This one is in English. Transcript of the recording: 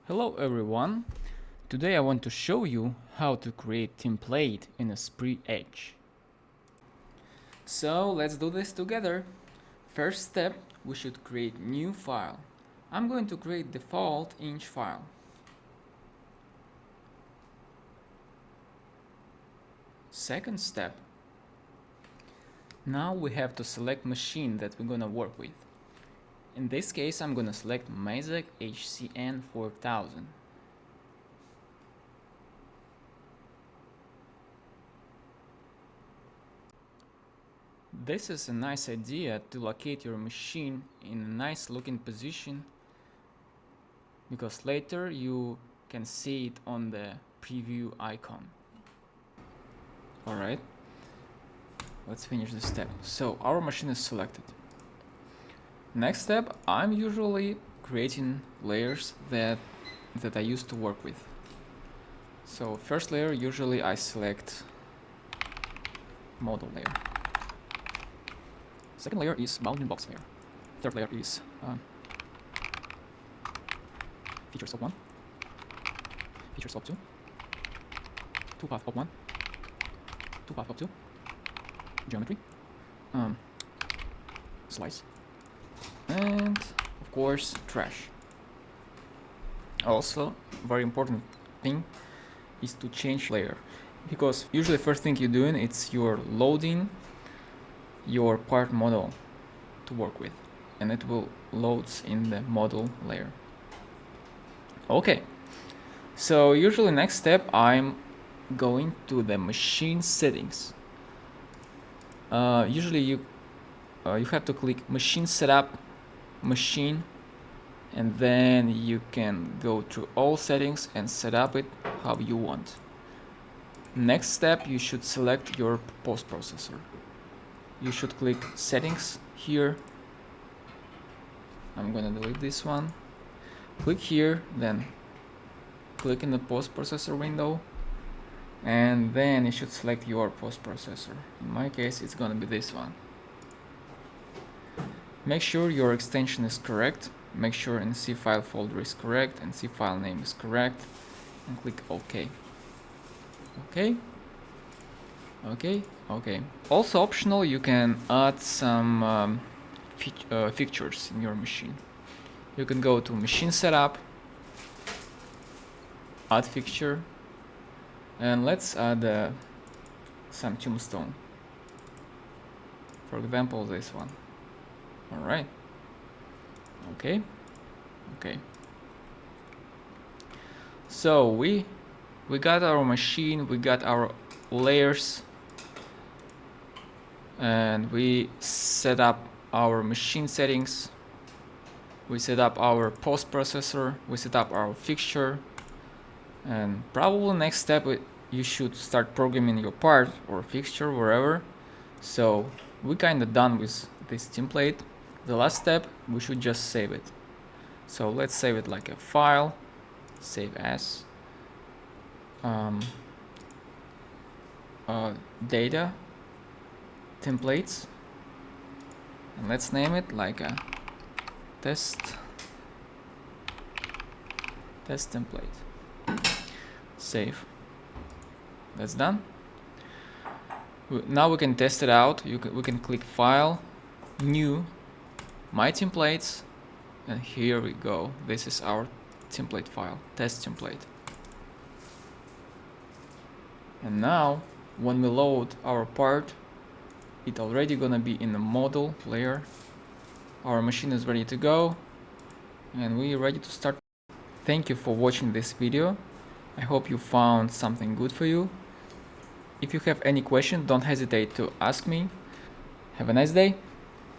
Hello everyone! Today I want to show you how to create template in ESPRIT EDGE. So let's do this together. First step, we should create new file. I'm going to create default inch file. Second step, now we have to select machine that we're gonna work with. In this case, I'm gonna select Mazak HCN 4000. This is a nice idea to locate your machine in a nice looking position, because later you can see it on the preview icon. Alright, let's finish this step. So our machine is selected. Next step, I'm usually creating layers that I used to work with. So first layer, usually I select model layer. Second layer is bounding box layer. Third layer is feature scope 1, feature scope 2, toolpath op 1, toolpath op 2, geometry, slice, and of course trash. Also, very important thing is to change layer, because usually first thing you're doing it's you're loading your part model to work with, and it will loads in the model layer. Okay, so usually next step I'm going to the machine settings. Usually you have to click machine setup, machine, and then you can go through all settings and set up it how you want. Next step, you should select your post processor. You should click settings here. I'm gonna delete this one. Click here, then click in the post processor window, and then you should select your post processor. In my case, it's gonna be this one. Make sure your extension is correct. Make sure NC file folder is correct, NC file name is correct, and click OK. Okay. Also optional, you can add some features in your machine. You can go to machine setup, add fixture, and let's add some tombstone. For example, this one. All right. Okay. So we got our machine, we got our layers, and we set up our machine settings, we set up our post processor, we set up our fixture, and probably next step you should start programming your part or fixture wherever. So we kind of done with this template. The last step, we should just save it. So let's save it like a file, save as, data templates, and let's name it like a test template. Save. That's done. Now we can test it out. We can click file, new, my templates, and here we go. This is our template file, test template. And now when we load our part, it's already gonna be in the model layer. Our machine is ready to go, and we're ready to start. Thank you for watching this video. I hope you found something good for you. If you have any question, don't hesitate to ask me. Have a nice day.